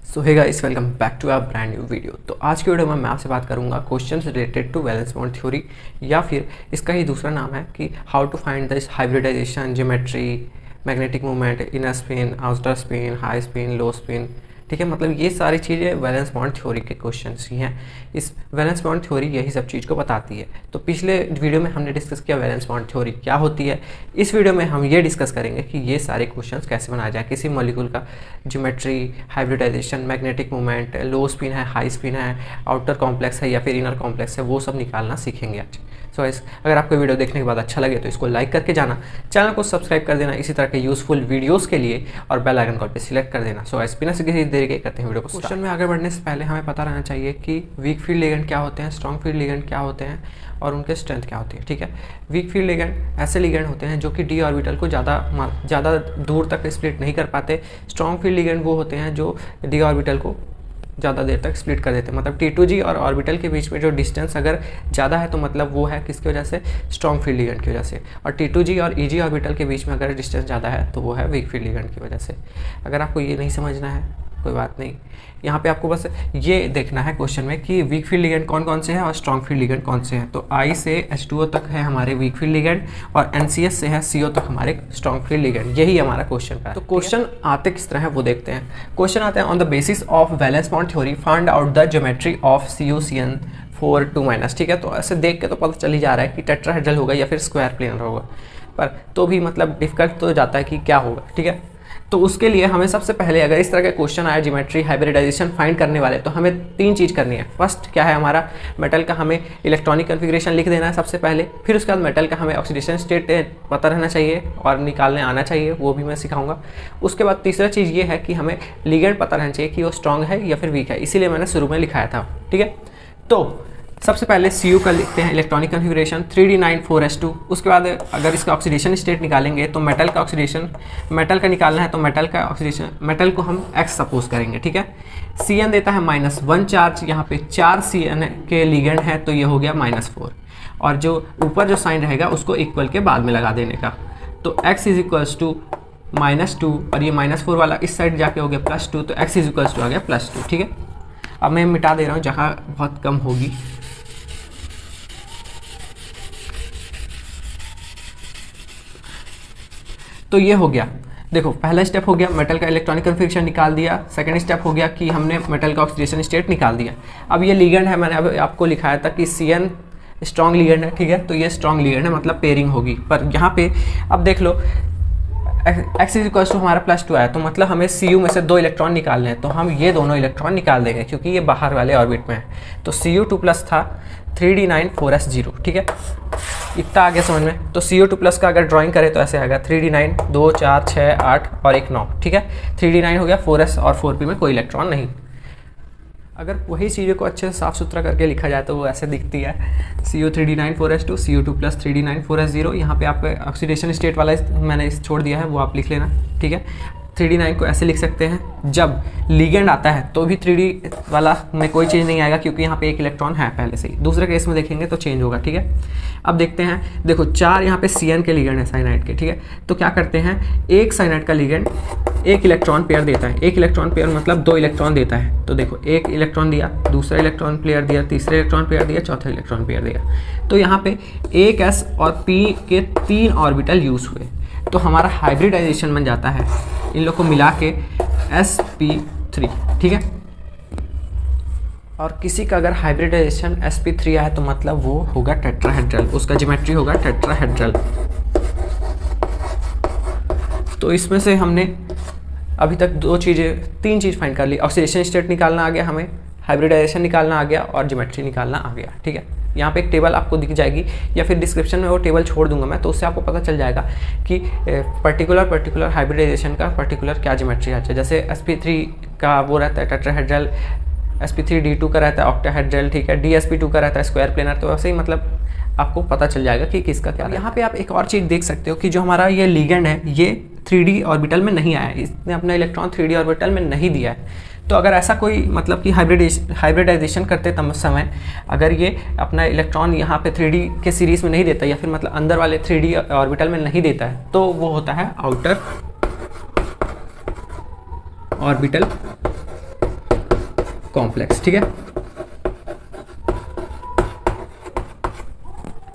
So hey guys, welcome back to our brand new video. तो आज की video में मैं आपसे बात करूंगा questions related to valence bond theory, या फिर इसका ही दूसरा नाम है कि how to find this hybridisation, geometry, magnetic movement, inner spin, outer spin, high spin, low spin. ठीक है, मतलब ये सारी चीज़ें वैलेंस बॉन्ड थ्योरी के क्वेश्चंस ही हैं। इस वैलेंस बॉन्ड थ्योरी यही सब चीज़ को बताती है। तो पिछले वीडियो में हमने डिस्कस किया वैलेंस बॉन्ड थ्योरी क्या होती है। इस वीडियो में हम ये डिस्कस करेंगे कि ये सारे क्वेश्चंस कैसे बनाया जाए, किसी मॉलिक्यूल का geometry, hybridisation, magnetic movement, low spin है, हाई स्पिन है, आउटर कॉम्प्लेक्स है या फिर इनर कॉम्प्लेक्स है, वो सब निकालना सीखेंगे आज। सो अगर आपको वीडियो देखने के बाद अच्छा लगे तो इसको लाइक करके जाना, चैनल को सब्सक्राइब कर देना इसी तरह के यूजफुल वीडियोस के लिए, और बेल आइकन कॉल पे सिलेक्ट कर देना। सो बिना किसी देर के करते हैं वीडियो को। क्वेश्चन में आगे बढ़ने से पहले हमें पता रहना चाहिए कि वीक फील्ड लिगेंड क्या होते हैं, स्ट्रॉन्ग फील्ड लिगेंड क्या होते हैं और उनके स्ट्रेंथ क्या होती है। ठीक है, वीक फील्ड लिगेंड ऐसे लिगेंड होते हैं जो कि डी ऑर्बिटल को ज़्यादा दूर तक स्प्लिट नहीं कर पाते। स्ट्रॉन्ग फील्ड लिगेंड वो होते हैं जो डी ऑर्बिटल को ज़्यादा देर तक स्प्लिट कर देते हैं। मतलब T2G और ऑर्बिटल के बीच में जो डिस्टेंस अगर ज़्यादा है तो मतलब वो है किसकी वजह से, स्ट्रॉन्ग फील्ड लिगेंड की वजह से। और T2G और EG ऑर्बिटल के बीच में अगर डिस्टेंस ज़्यादा है तो वो है वीक फील्ड लिगेंड की वजह से। अगर आपको ये नहीं समझना है कोई बात नहीं, यहाँ पे आपको बस ये देखना है क्वेश्चन में कि वीक फील्ड लिगेंड कौन कौन से हैं और स्ट्रॉन्ग फील्ड लिगेंड कौन से हैं। तो I से H2O तक है हमारे वीक फील्ड लिगेंड और NCS से है CO तक हमारे स्ट्रॉन्ग फील्ड लिगेंड। यही हमारा क्वेश्चन है। तो क्वेश्चन आते किस तरह है वो देखते हैं। क्वेश्चन आते हैं, on the basis of valence bond theory find out the geometry of CuCN4 2-। ठीक है, तो ऐसे देख के तो पता चल ही जा रहा है कि टेट्राहेड्रल होगा या फिर स्क्वायर प्लेनर होगा, पर तो भी मतलब डिफिकल्ट तो जाता है कि क्या होगा। ठीक है, तो उसके लिए हमें सबसे पहले अगर इस तरह का क्वेश्चन आया ज्योमेट्री हाइब्रिडाइजेशन फाइंड करने वाले, तो हमें तीन चीज़ करनी है। फर्स्ट क्या है हमारा, मेटल का हमें इलेक्ट्रॉनिक कन्फिग्रेशन लिख देना है सबसे पहले। फिर उसके बाद मेटल का हमें ऑक्सीडेशन स्टेट पता रहना चाहिए और निकालने आना चाहिए, वो भी मैं सिखाऊंगा। उसके बाद तीसरा चीज़ ये है कि हमें लिगेंड पता रहना चाहिए कि वो स्ट्रॉन्ग है या फिर वीक है, इसीलिए मैंने शुरू में लिखाया था। ठीक है, तो सबसे पहले Cu का लिखते हैं इलेक्ट्रॉनिक कन्फिग्रेशन 3d9 4s2। उसके बाद अगर इसका ऑक्सीडेशन स्टेट निकालेंगे तो मेटल का ऑक्सीडेशन, मेटल का निकालना है तो मेटल का ऑक्सीडेशन, मेटल को हम X सपोज करेंगे। ठीक है, Cn देता है -1 चार्ज, यहाँ पे 4 Cn के लिगेंड है तो ये हो गया -4, और जो ऊपर जो साइन रहेगा उसको इक्वल के बाद में लगा देने का। तो X इज इक्वल्स टू -2 और ये -4 वाला इस साइड जाके हो गया +2, तो X इज इक्वल्स टू आ गया +2। ठीक है, अब मैं मिटा दे रहा हूँ जहाँ बहुत कम होगी। तो ये हो गया, देखो पहला स्टेप हो गया मेटल का इलेक्ट्रॉनिक कन्फिग्रेशन निकाल दिया। सेकंड स्टेप हो गया कि हमने मेटल का ऑक्सीडेशन स्टेट निकाल दिया। अब ये लिगेंड है, मैंने अब आपको लिखाया था कि Cn स्ट्रॉन्ग लिगेंड है। ठीक है, तो ये स्ट्रॉन्ग लिगेंड है मतलब पेयरिंग होगी। पर यहाँ पे अब देख लो X इज इक्वल्स टू हमारा +2 आया, तो मतलब हमें Cu में से 2 इलेक्ट्रॉन निकालने हैं, तो हम ये दोनों इलेक्ट्रॉन निकाल देंगे क्योंकि ये बाहर वाले ऑर्बिट में है। तो Cu2+ था 3d9 4s0। ठीक है, इतना आ गया समझ में। तो Cu2+ का अगर ड्राइंग करें तो ऐसे आएगा 3d9 2 4 6 8 और 1 9। ठीक है, 3d9 हो गया, 4s और 4p में कोई इलेक्ट्रॉन नहीं। अगर वही चीज़ों को अच्छे से साफ सुथरा करके लिखा जाए तो वो ऐसे दिखती है, Cu3d9 4s2 Cu2+ 3d9 4s0। यहाँ पे आप ऑक्सीडेशन स्टेट वाला मैंने छोड़ दिया है, वो आप लिख लेना। ठीक है, 3d9 को ऐसे लिख सकते हैं, जब लिगेंड आता है तो भी 3d वाला में कोई चेंज नहीं आएगा क्योंकि यहाँ पे एक इलेक्ट्रॉन है पहले से ही। दूसरे केस में देखेंगे तो चेंज होगा। ठीक है, अब देखते हैं, देखो 4 यहाँ पे Cn के लिगेंड है साइनाइड के। ठीक है, तो क्या करते हैं, एक साइनाइड का लिगेंड एक इलेक्ट्रॉन पेयर देता है। एक इलेक्ट्रॉन पेयर मतलब 2 इलेक्ट्रॉन देता है। तो देखो एक इलेक्ट्रॉन दिया, दूसरा इलेक्ट्रॉन पेयर दिया, तीसरा इलेक्ट्रॉन पेयर दिया, चौथा इलेक्ट्रॉन पेयर दिया। तो यहाँ पे एक S और P के 3 ऑर्बिटल यूज हुए, तो हमारा हाइब्रिडाइजेशन बन जाता है इन लोग को मिला के sp3। ठीक है, और किसी का अगर हाइब्रिडाइजेशन sp3 आया तो मतलब वो होगा टेट्राहेड्रल, उसका ज्योमेट्री होगा टेट्राहेड्रल। तो इसमें से हमने अभी तक तीन चीज़ फाइंड कर ली। ऑक्सीडेशन स्टेट निकालना आ गया हमें, हाइब्रिडाइजेशन निकालना आ गया और ज्योमेट्री निकालना आ गया। ठीक है, यहाँ पे एक टेबल आपको दिख जाएगी या फिर डिस्क्रिप्शन में वो टेबल छोड़ दूंगा मैं, तो उससे आपको पता चल जाएगा कि पर्टिकुलर हाइब्रिडाइजेशन का पर्टिकुलर क्या ज्योमेट्री आता है। जैसे sp3 का वो रहता है टेट्राहेड्रल, sp3d2 का रहता है ऑक्टाहेड्रल। ठीक है, dsp2 का रहता है स्क्वायर प्लेनर। तो वैसे ही मतलब आपको पता चल जाएगा कि किसका क्या। यहाँ पे आप एक और चीज़ देख सकते हो कि जो हमारा ये लिगेंड है ये 3d ऑर्बिटल में नहीं आया है, इसने अपना इलेक्ट्रॉन 3d ऑर्बिटल में नहीं दिया है। तो अगर ऐसा कोई मतलब कि हाइब्रिडाइजेशन करते तब समय अगर ये अपना इलेक्ट्रॉन यहाँ पे 3d के सीरीज़ में नहीं देता या फिर मतलब अंदर वाले 3d ऑर्बिटल में नहीं देता है, तो वो होता है आउटर ऑर्बिटल कॉम्प्लेक्स। ठीक है,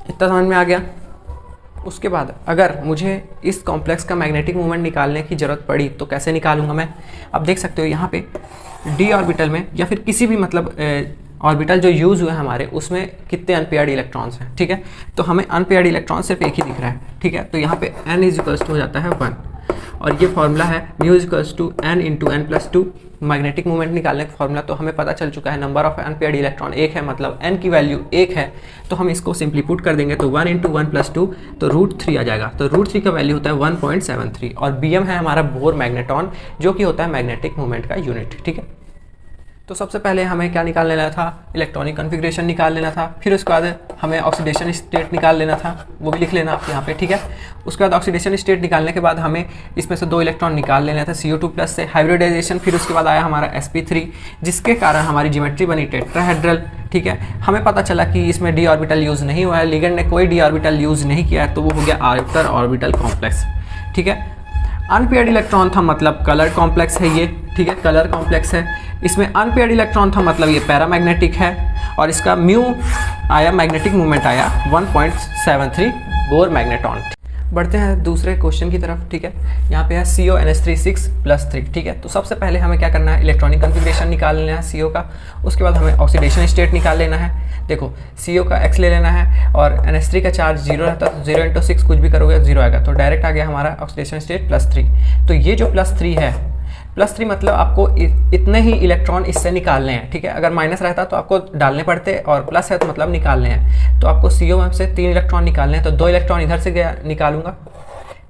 इतना समझ में आ गया। उसके बाद अगर मुझे इस कॉम्प्लेक्स का मैग्नेटिक मोमेंट निकालने की ज़रूरत पड़ी तो कैसे निकालूंगा मैं? अब देख सकते हो यहाँ पे डी ऑर्बिटल में या फिर किसी भी मतलब ऑर्बिटल जो यूज़ हुए हमारे, उसमें कितने अनपेयर्ड इलेक्ट्रॉन्स हैं। ठीक है, तो हमें अनपेयर्ड इलेक्ट्रॉन सिर्फ एक ही दिख रहा है। ठीक है, तो यहाँ पे n इज इक्वल्स टू हो जाता है 1 और ये फॉर्मूला है mu is equals to n into n plus 2। Magnetic moment निकालने का फॉर्मूला तो हमें पता चल चुका है, नंबर ऑफ अनपेयर्ड इलेक्ट्रॉन एक है, मतलब n की वैल्यू एक है, तो हम इसको सिंपली पुट कर देंगे तो 1 इंटू 1 प्लस 2 तो √3 आ जाएगा। तो √3 का वैल्यू होता है 1.73 और Bm है हमारा बोर मैग्नेटॉन, जो कि होता है मैग्नेटिक मोमेंट का यूनिट। ठीक है, तो सबसे पहले हमें क्या निकाल लेना था? इलेक्ट्रॉनिक कॉन्फ़िगरेशन निकाल लेना था। फिर उसके बाद हमें ऑक्सीडेशन स्टेट निकाल लेना था, वो भी लिख लेना आप यहाँ पे। ठीक है, उसके बाद ऑक्सीडेशन स्टेट निकालने के बाद हमें इसमें से 2 इलेक्ट्रॉन निकाल लेना था CO2+ से, हाइब्रिडाइजेशन। फिर उसके बाद आया हमारा sp3, जिसके कारण हमारी ज्योमेट्री बनी टेट्राहेड्रल। ठीक है, हमें पता चला कि इसमें डी ऑर्बिटल यूज़ नहीं हुआ है, लिगेंड ने कोई डी ऑर्बिटल यूज़ नहीं किया है, तो वो हो गया आउटर ऑर्बिटल कॉम्प्लेक्स। ठीक है, अनपेयर्ड इलेक्ट्रॉन था मतलब कलर कॉम्प्लेक्स है ये। ठीक है, कलर कॉम्प्लेक्स है। इसमें अनपेयर्ड इलेक्ट्रॉन था मतलब ये पैरामैग्नेटिक है और इसका म्यू आया, मैग्नेटिक मोमेंट आया 1.73 बोर मैग्नेटॉन। बढ़ते हैं दूसरे क्वेश्चन की तरफ। ठीक है, यहाँ पे है CONH3 6+3। ठीक है, तो सबसे पहले हमें क्या करना है? इलेक्ट्रॉनिक कॉन्फ़िगरेशन निकाल लेना है CO का। उसके बाद हमें ऑक्सीडेशन स्टेट निकाल लेना है। देखो CO का X ले लेना है और NH3 का चार्ज 0 रहता है, तो 0 इंटू 6 कुछ भी करोगे 0 आएगा, तो डायरेक्ट आ गया हमारा ऑक्सीडेशन स्टेट +3। तो ये जो +3 है, +3 मतलब आपको इतने ही इलेक्ट्रॉन इससे निकालने हैं। ठीक है, अगर माइनस रहता तो आपको डालने पड़ते और प्लस है तो मतलब निकालने हैं। तो आपको CO में से 3 इलेक्ट्रॉन निकालने हैं, तो 2 इलेक्ट्रॉन इधर से गया निकालूंगा,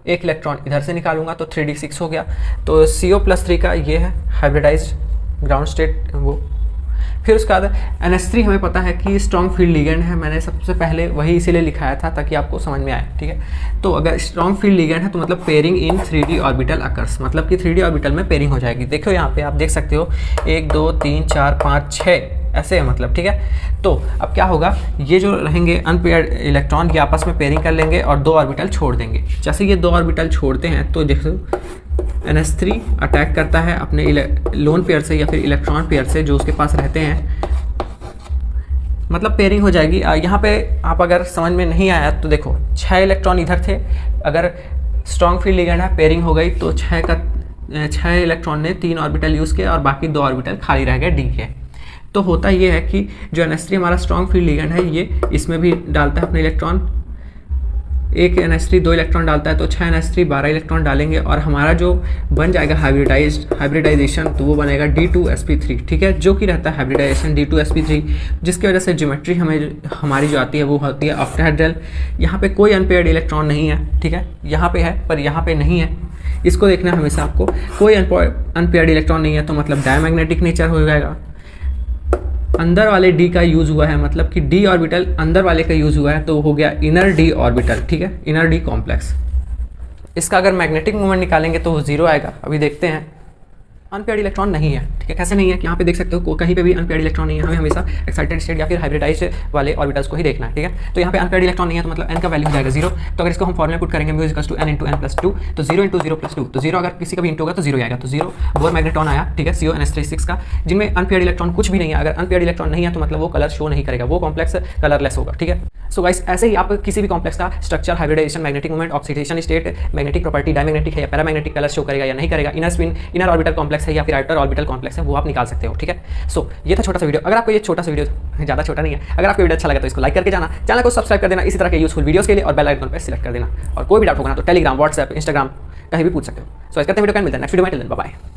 1 इलेक्ट्रॉन इधर से निकालूंगा, तो 3d6 हो गया। तो CO+3 का ये है हाइब्रिडाइज्ड ग्राउंड स्टेट वो। फिर उसके बाद NH3 हमें पता है कि स्ट्रॉन्ग फील्ड लिगेंड है, मैंने सबसे पहले वही इसीलिए लिखाया था ताकि आपको समझ में आए। ठीक है, तो अगर स्ट्रॉन्ग फील्ड लिगेंड है तो मतलब पेयरिंग इन 3D ऑर्बिटल अकर्स, मतलब कि 3D ऑर्बिटल में पेयरिंग हो जाएगी। देखो यहाँ पे आप देख सकते हो 1 2 3 4 5 6 ऐसे है मतलब। ठीक है, तो अब क्या होगा, ये जो रहेंगे अनपेयर्ड इलेक्ट्रॉन ये आपस में पेयरिंग कर लेंगे और 2 ऑर्बिटल छोड़ देंगे। जैसे ये 2 ऑर्बिटल छोड़ते हैं तो देखो NH3 अटैक करता है अपने लोन पेयर से या फिर इलेक्ट्रॉन पेयर से जो उसके पास रहते हैं, मतलब पेयरिंग हो जाएगी। यहाँ पे आप अगर समझ में नहीं आया तो देखो 6 इलेक्ट्रॉन इधर थे, अगर स्ट्रॉन्ग फील्ड लिगेंड है पेयरिंग हो गई तो 6 इलेक्ट्रॉन ने 3 ऑर्बिटल यूज़ किए और बाकी 2 ऑर्बिटल खाली रह गए डी के। तो होता ये है कि जो NH3 हमारा स्ट्रॉन्ग फील्ड लिगेंड है ये इसमें भी डालता है अपने इलेक्ट्रॉन, एक NH3 2 इलेक्ट्रॉन डालता है तो 6 NH3 12 इलेक्ट्रॉन डालेंगे और हमारा जो बन जाएगा हाइब्रिडाइजेशन तो वो बनेगा D2sp3। ठीक है, जो कि रहता है हाइब्रिडाइजेशन D2sp3, जिसकी वजह से ज्योमेट्री हमारी जो आती है वो होती है ऑक्टाहेड्रल। यहाँ पे कोई अनपेयर्ड इलेक्ट्रॉन नहीं है। ठीक है, यहाँ पे है पर यहाँ पे नहीं है, इसको देखना है हमेशा आपको। कोई अनपेयर्ड इलेक्ट्रॉन नहीं है तो मतलब डायमैग्नेटिक नेचर हो जाएगा। अंदर वाले डी का यूज़ हुआ है, मतलब कि डी ऑर्बिटल अंदर वाले का यूज़ हुआ है तो हो गया इनर डी ऑर्बिटल। ठीक है, इनर डी कॉम्प्लेक्स। इसका अगर मैग्नेटिक मोमेंट निकालेंगे तो वो 0 आएगा। अभी देखते हैं, अनपेयर्ड इलेक्ट्रॉन नहीं है। ठीक है, कैसे नहीं है? यहाँ पे देख सकते हो कहीं पे भी अनपेयर्ड इलेक्ट्रॉन नहीं है, हमें हमेशा एक्साइटेड स्टेट या फिर हाइब्रिडाइज्ड वाले ऑर्बिटल्स को ही देखना है। ठीक है, तो यहाँ पे अनपेयर्ड इलेक्ट्रॉन नहीं है तो मतलब n का वैल्यू हो जाएगा 0। तो अगर इसको हम फॉर्मूला पुट करेंगे mu equals to n into n plus 2, तो 0 इंटू 0 प्लस 2, तो 0 अगर किसी का भी इंटू होगा तो 0 आएगा, तो 0 बोर मैग्नेटॉन आया। ठीक है, CONH3 6 का, जिनमें अनपेयर्ड इलेक्ट्रॉन कुछ भी नहीं है। अगर अनपेयर्ड इलेक्ट्रॉन नहीं है तो मतलब वो कलर शो नहीं करेगा, वो कॉम्प्लेक्स कलरलेस होगा। ठीक है, सो गाइस ऐसे ही आप किसी भी कॉम्प्लेक्स का structure, hybridisation, magnetic moment, oxidation state, magnetic property, diamagnetic है या पैरामैग्नेटिक, कलर शो करेगा या नहीं करेगा, inner spin, inner orbital complex है या फिर आउटर ऑर्बिटल कॉम्प्लेक्स है, वो आप निकाल सकते हो। ठीक है, सो ये था छोटा सा वीडियो। अगर आपको ये छोटा सा वीडियो, ज़्यादा छोटा नहीं है, अगर आपको वीडियो अच्छा लगा तो इसको लाइक करके जाना, चैनल को सब्सक्राइब कर देना इसी तरह के यूजफुल वीडियोस के लिए और बेल आइकन पर सिलेक्ट कर देना। और कोई भी डाउट होगा ना तो टेलीग्राम, व्हाट्सएप, इंस्टाग्राम कहीं भी पूछ सकते हो। सो इसका वीडियो कैन मिलता है नेक्स्ट वीडियो में। Bye bye.